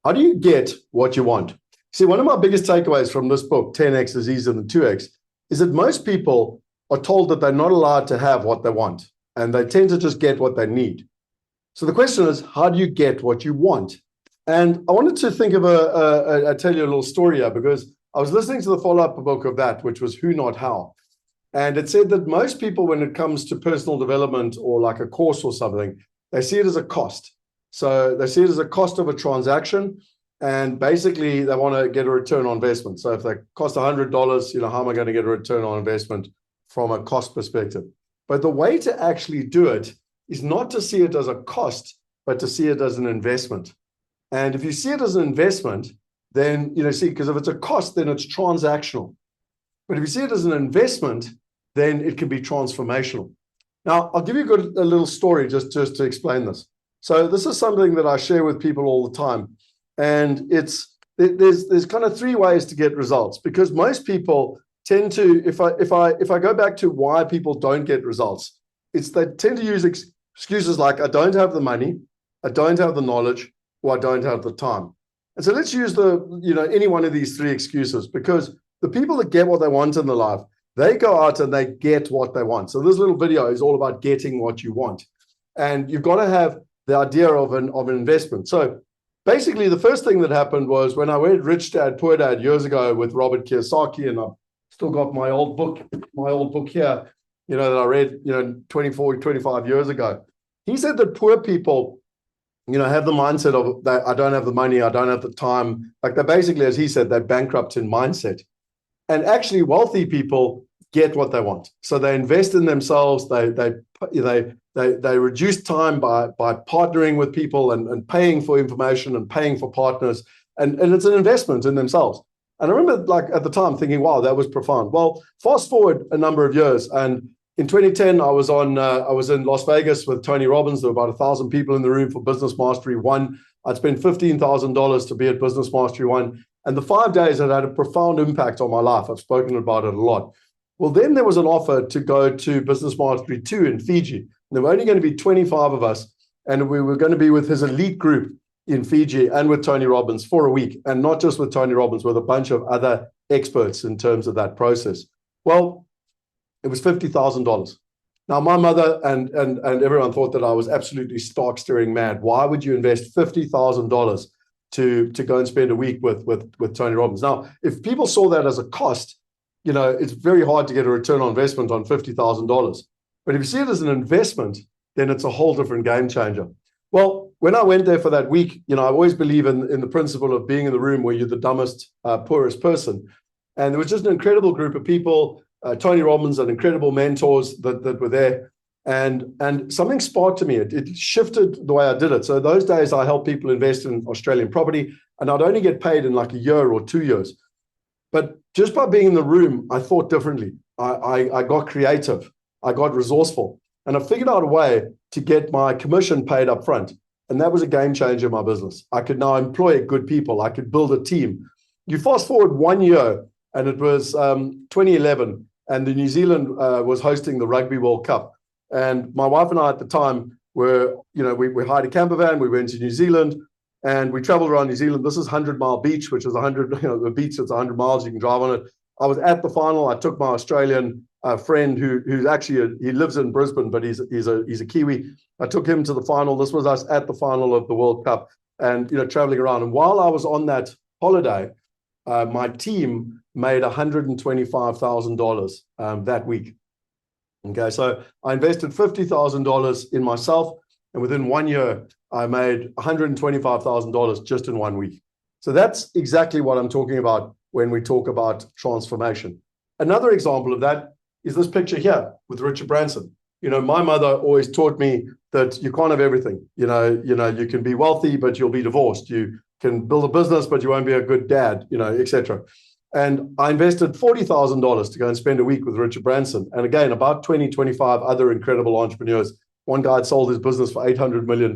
How do you get what you want? See, one of my biggest takeaways from this book, 10x is easier than 2x, is that most people are told that they're not allowed to have what they want, and they tend to just get what they need. So the question is, how do you get what you want? And I wanted to think of I'll tell you a little story here, because I was listening to the follow-up book of that, which was Who Not How. And it said that most people, when it comes to personal development or like a course or something, they see it as a cost. So they see it as a cost of a transaction, and basically they want to get a return on investment. So if they cost $100, how am I going to get a return on investment from a cost perspective? But the way to actually do it is not to see it as a cost, but to see it as an investment. And if you see it as an investment, then, because if it's a cost, then it's transactional. But if you see it as an investment, then it can be transformational. Now, I'll give you a little story just to explain this. So this is something that I share with people all the time. And there's kind of three ways to get results, because most people tend to, if I go back to why people don't get results, it's they tend to use excuses like, I don't have the money, I don't have the knowledge, or I don't have the time. And so let's use any one of these three excuses, because the people that get what they want in their life, they go out and they get what they want. So this little video is all about getting what you want. And you've got to have the idea of an investment. So basically, the first thing that happened was when I read Rich Dad, Poor Dad years ago with Robert Kiyosaki, and I've still got my old book here, that I read, 24, 25 years ago. He said that poor people, have the mindset of that I don't have the money, I don't have the time. Like they basically, as he said, they're bankrupt in mindset. And actually, wealthy people get what they want. So they invest in themselves. They reduce time by partnering with people and paying for information and paying for partners. And it's an investment in themselves. And I remember at the time thinking, wow, that was profound. Well, fast forward a number of years. And in 2010, I was in Las Vegas with Tony Robbins. There were about 1,000 people in the room for Business Mastery 1. I'd spent $15,000 to be at Business Mastery 1. And the 5 days had a profound impact on my life. I've spoken about it a lot. Well, then there was an offer to go to Business Mastery 2 in Fiji. And there were only going to be 25 of us. And we were going to be with his elite group in Fiji and with Tony Robbins for a week. And not just with Tony Robbins, with a bunch of other experts in terms of that process. Well, it was $50,000. Now, my mother and everyone thought that I was absolutely stark staring mad. Why would you invest $50,000 to go and spend a week with Tony Robbins? Now, if people saw that as a cost, it's very hard to get a return on investment on $50,000. But if you see it as an investment, then it's a whole different game changer. Well, when I went there for that week, I always believe in the principle of being in the room where you're the dumbest, poorest person. And there was just an incredible group of people, Tony Robbins and incredible mentors that were there. And something sparked to me. It shifted the way I did it. So those days I helped people invest in Australian property, and I'd only get paid in like a year or 2 years. But just by being in the room, I thought differently. I got creative. I got resourceful. And I figured out a way to get my commission paid up front. And that was a game changer in my business. I could now employ good people. I could build a team. You fast forward 1 year, and it was 2011, and the New Zealand was hosting the Rugby World Cup. And my wife and I at the time were, we hired a camper van. We went to New Zealand. And we traveled around New Zealand. This is 100 Mile Beach, which is 100, the beach that's 100 miles. You can drive on it. I was at the final. I took my Australian friend who's actually, he lives in Brisbane, but he's a Kiwi. I took him to the final. This was us at the final of the World Cup and, traveling around. And while I was on that holiday, my team made $125,000 that week. Okay, so I invested $50,000 in myself. And within 1 year, I made $125,000 just in 1 week. So that's exactly what I'm talking about when we talk about transformation. Another example of that is this picture here with Richard Branson. My mother always taught me that you can't have everything. You can be wealthy, but you'll be divorced. You can build a business, but you won't be a good dad, etc. And I invested $40,000 to go and spend a week with Richard Branson. And again, about 25 other incredible entrepreneurs. One guy had sold his business for $800 million.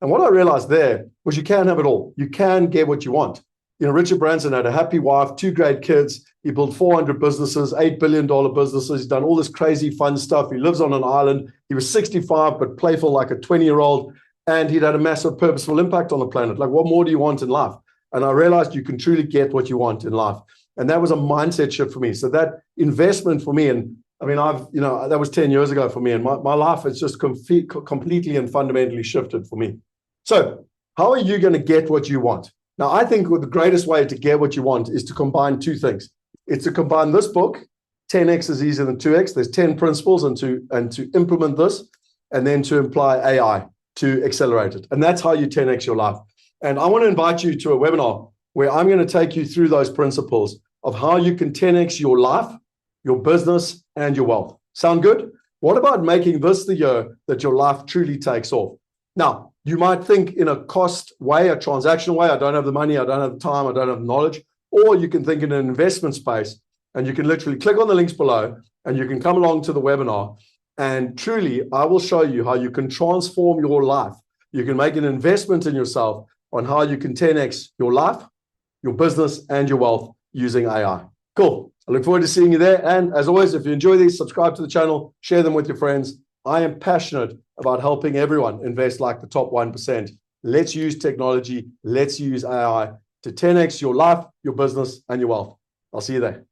And what I realized there was you can have it all. You can get what you want. Richard Branson had a happy wife, 2 great kids. He built 400 businesses, $8 billion businesses. He's done all this crazy fun stuff. He lives on an island. He was 65, but playful like a 20-year-old. and he'd had a massive purposeful impact on the planet. Like, what more do you want in life? And I realized you can truly get what you want in life. And that was a mindset shift for me. So that investment for me, and I mean, that was 10 years ago for me, and my life has just completely and fundamentally shifted for me. So how are you going to get what you want? Now, I think the greatest way to get what you want is to combine two things. It's to combine this book, 10x is easier than 2x. There's 10 principles, and to implement this, and then to apply AI to accelerate it. And that's how you 10x your life. And I want to invite you to a webinar where I'm going to take you through those principles of how you can 10x your life, your business, and your wealth. Sound good? What about making this the year that your life truly takes off? Now, you might think in a cost way, a transactional way. I don't have the money, I don't have the time, I don't have the knowledge. Or you can think in an investment space, and you can literally click on the links below and you can come along to the webinar. And truly, I will show you how you can transform your life. You can make an investment in yourself on how you can 10x your life, your business, and your wealth using AI. Cool. I look forward to seeing you there. And as always, if you enjoy these, subscribe to the channel, share them with your friends. I am passionate about helping everyone invest like the top 1%. Let's use technology. Let's use AI to 10x your life, your business, and your wealth. I'll see you there.